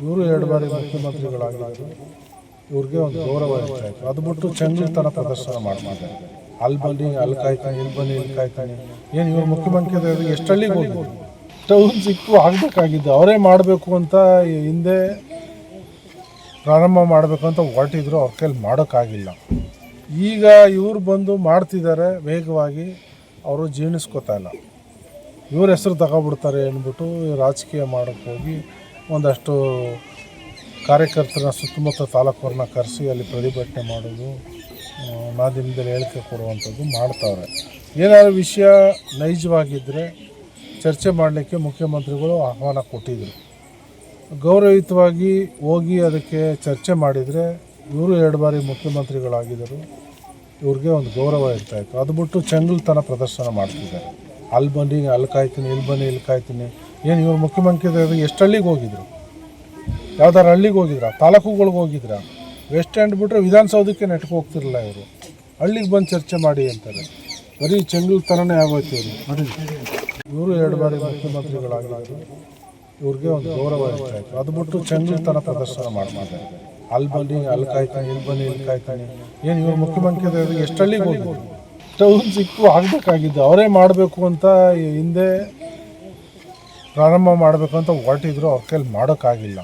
ಇವರು 2 ಬಾರಿ ಮುಖ್ಯಮಂತ್ರಿಗಳಾಗಿದ್ದರು. ಇವ್ರಿಗೆ ಒಂದು ಗೌರವ ಇರ್ತಾ ಇತ್ತು. ಅದು ಬಿಟ್ಟು ಚೆಂಗಲ್ತನ ಪ್ರದರ್ಶನ ಮಾಡ್ತಾರೆ. ಅಲ್ಲಿ ಬನ್ನಿ ಅಲ್ಲಿ ಕಾಯ್ತಾನೆ, ಇಲ್ಲಿ ಬನ್ನಿ ಇಲ್ಲಿ ಕಾಯ್ತಾನೆ. ಏನು ಇವ್ರು ಮುಖ್ಯಮಂತ್ರಿ ಎಷ್ಟು ಹಳ್ಳಿಗೆ ಹೋಗಿದ್ರು? ಟೌನ್ ಸಿಕ್ಕು ಆಗಬೇಕಾಗಿದ್ದು ಅವರೇ ಮಾಡಬೇಕು ಅಂತ ಹಿಂದೆ ಪ್ರಾರಂಭ ಮಾಡಬೇಕು ಅಂತ ಹೊರಟಿದ್ರು. ಅವ್ರ ಕೈಲಿ ಮಾಡೋಕ್ಕಾಗಿಲ್ಲ. ಈಗ ಇವ್ರು ಬಂದು ಮಾಡ್ತಿದ್ದಾರೆ ವೇಗವಾಗಿ. ಅವರು ಜೀರ್ಣಿಸ್ಕೋತಾ ಇಲ್ಲ. ಇವ್ರ ಹೆಸರು ತಗೊಬಿಡ್ತಾರೆ ಅಂದ್ಬಿಟ್ಟು ರಾಜಕೀಯ ಮಾಡೋಕ್ಕೆ ಹೋಗಿ ಒಂದಷ್ಟು ಕಾರ್ಯಕರ್ತರನ್ನ ಸುತ್ತಮುತ್ತ ತಾಲೂಕವ್ರನ್ನ ಕರೆಸಿ ಅಲ್ಲಿ ಪ್ರತಿಭಟನೆ ಮಾಡೋದು, ಮಾಧ್ಯಮದಲ್ಲಿ ಹೇಳಿಕೆ ಕೊಡುವಂಥದ್ದು ಮಾಡ್ತಾವ್ರೆ. ಏನಾದರೂ ವಿಷಯ ನೈಜವಾಗಿದ್ದರೆ ಚರ್ಚೆ ಮಾಡಲಿಕ್ಕೆ ಮುಖ್ಯಮಂತ್ರಿಗಳು ಆಹ್ವಾನ ಕೊಟ್ಟಿದ್ದರು. ಗೌರವಯುತವಾಗಿ ಹೋಗಿ ಅದಕ್ಕೆ ಚರ್ಚೆ ಮಾಡಿದರೆ ಇವರು 2 ಬಾರಿ ಮುಖ್ಯಮಂತ್ರಿಗಳಾಗಿದ್ದರು. ಇವ್ರಿಗೆ ಒಂದು ಗೌರವ ಇರ್ತಾಯಿತ್ತು. ಅದು ಬಿಟ್ಟು ಚೆಂಗಲ್ತನ ಪ್ರದರ್ಶನ ಮಾಡ್ತಿದ್ದಾರೆ. ಅಲ್ಲಿ ಬನ್ನಿ ಅಲ್ಲಿ ಕಾಯ್ತೀನಿ, ಇಲ್ಲಿ ಬನ್ನಿ ಇಲ್ಲಿ ಕಾಯ್ತೀನಿ. ಏನು ಇವ್ರು ಮುಖ್ಯಮಂತ್ರಿ ಎಷ್ಟು ಹಳ್ಳಿಗೆ ಹೋಗಿದ್ರು? ಯಾವ್ದಾರು ಹಳ್ಳಿಗೆ ಹೋಗಿದ್ರಾ? ತಾಲೂಕುಗಳಿಗೆ ಹೋಗಿದ್ರಾ? ವೆಸ್ಟ್ ಎಂಡ್ ಬಿಟ್ಟರೆ ವಿಧಾನಸೌಧಕ್ಕೆ ನೆಟ್ಗೆ ಹೋಗ್ತಿರಲಿಲ್ಲ. ಇವರು ಹಳ್ಳಿಗೆ ಬಂದು ಚರ್ಚೆ ಮಾಡಿ ಅಂತಾರೆ. ಬರೀ ಚೆಂಗಲ್ತನನೇ ಆಗೋಯ್ತು ಇವರು. ನೋಡಿ, ಇವರು 2 ಬಾರಿ ಮುಖ್ಯಮಂತ್ರಿಗಳಾಗಿದ್ದರು. ಇವ್ರಿಗೆ ಒಂದು ಗೌರವ ಇರ್ತಾಯಿತ್ತು. ಅದು ಬಿಟ್ಟು ಚೆಂಗಲ್ತನ ಪ್ರದರ್ಶನ ಮಾಡ್ತಾರೆ. ಅಲ್ಲಿ ಬನ್ನಿ ಅಲ್ಲಿ ಕಾಯ್ತಾನೆ, ಇಲ್ಲಿ ಬನ್ನಿ ಇಲ್ಲಿ ಕಾಯ್ತಾನೆ. ಏನು ಇವ್ರು ಮುಖ್ಯಮಂತ್ರಿ ಎಷ್ಟು ಹಳ್ಳಿಗೆ ಹೋಗಿದ್ರು? ಟೌನ್ ಸಿಕ್ಕು ಆಗಬೇಕಾಗಿದ್ದು ಅವರೇ ಮಾಡಬೇಕು ಅಂತ ಹಿಂದೆ ಪ್ರಾರಂಭ ಮಾಡಬೇಕು ಅಂತ ಹೊರಟಿದ್ರು. ಅವ್ರ ಕೈಲಿ ಮಾಡೋಕ್ಕಾಗಿಲ್ಲ.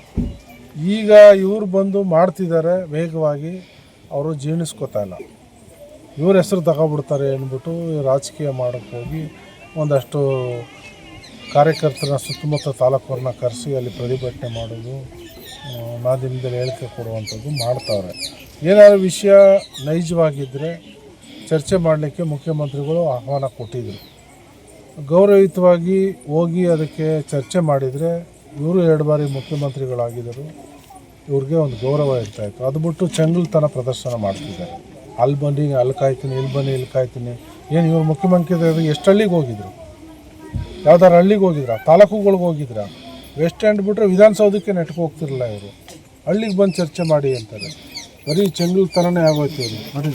ಈಗ ಇವ್ರು ಬಂದು ಮಾಡ್ತಿದ್ದಾರೆ ವೇಗವಾಗಿ. ಅವರು ಜೀರ್ಣಿಸ್ಕೋತಾ ಇಲ್ಲ. ಇವ್ರ ಹೆಸರು ತಗೊಬಿಡ್ತಾರೆ ಅಂದ್ಬಿಟ್ಟು ರಾಜಕೀಯ ಮಾಡೋಕ್ಕೆ ಹೋಗಿ ಒಂದಷ್ಟು ಕಾರ್ಯಕರ್ತರನ್ನ ಸುತ್ತಮುತ್ತ ತಾಲೂಕವ್ರನ್ನ ಕರೆಸಿ ಅಲ್ಲಿ ಪ್ರತಿಭಟನೆ ಮಾಡೋದು, ಮಾಧ್ಯಮದಲ್ಲಿ ಹೇಳಿಕೆ ಕೊಡುವಂಥದ್ದು ಮಾಡ್ತಾವ್ರೆ. ಏನಾದರೂ ವಿಷಯ ನೈಜವಾಗಿದ್ದರೆ ಚರ್ಚೆ ಮಾಡಲಿಕ್ಕೆ ಮುಖ್ಯಮಂತ್ರಿಗಳು ಆಹ್ವಾನ ಕೊಟ್ಟಿದ್ದರು. ಗೌರವಯುತವಾಗಿ ಹೋಗಿ ಅದಕ್ಕೆ ಚರ್ಚೆ ಮಾಡಿದರೆ ಇವರು 2 ಬಾರಿ ಮುಖ್ಯಮಂತ್ರಿಗಳಾಗಿದ್ದರು. ಇವ್ರಿಗೆ ಒಂದು ಗೌರವ ಇರ್ತಾಯಿತ್ತು. ಅದು ಬಿಟ್ಟು ಚೆಂಗಲ್ತನ ಪ್ರದರ್ಶನ ಮಾಡ್ತಿದ್ದಾರೆ. ಅಲ್ಲಿ ಬನ್ನಿ ಅಲ್ಲಿ ಕಾಯ್ತೀನಿ, ಇಲ್ಲಿ ಬನ್ನಿ ಇಲ್ಲಿ ಕಾಯ್ತೀನಿ. ಏನು ಇವ್ರು ಮುಖ್ಯಮಂತ್ರಿ ಎಷ್ಟು ಹಳ್ಳಿಗೆ ಹೋಗಿದ್ರು? ಯಾವ್ದಾರು ಹಳ್ಳಿಗೆ ಹೋಗಿದ್ರಾ? ತಾಲೂಕುಗಳಿಗೆ ಹೋಗಿದ್ರಾ? ವೆಸ್ಟ್ ಎಂಡ್ ಬಿಟ್ಟರೆ ವಿಧಾನಸೌಧಕ್ಕೆ ನೆಟ್ಗೆ ಹೋಗ್ತಿರಲಿಲ್ಲ. ಇವರು ಹಳ್ಳಿಗೆ ಬಂದು ಚರ್ಚೆ ಮಾಡಿ ಅಂತಾರೆ. ಬರೀ ಚೆಂಗಲ್ತನನೇ ಆಗೋಯ್ತು ಇವರು. ನೋಡಿ.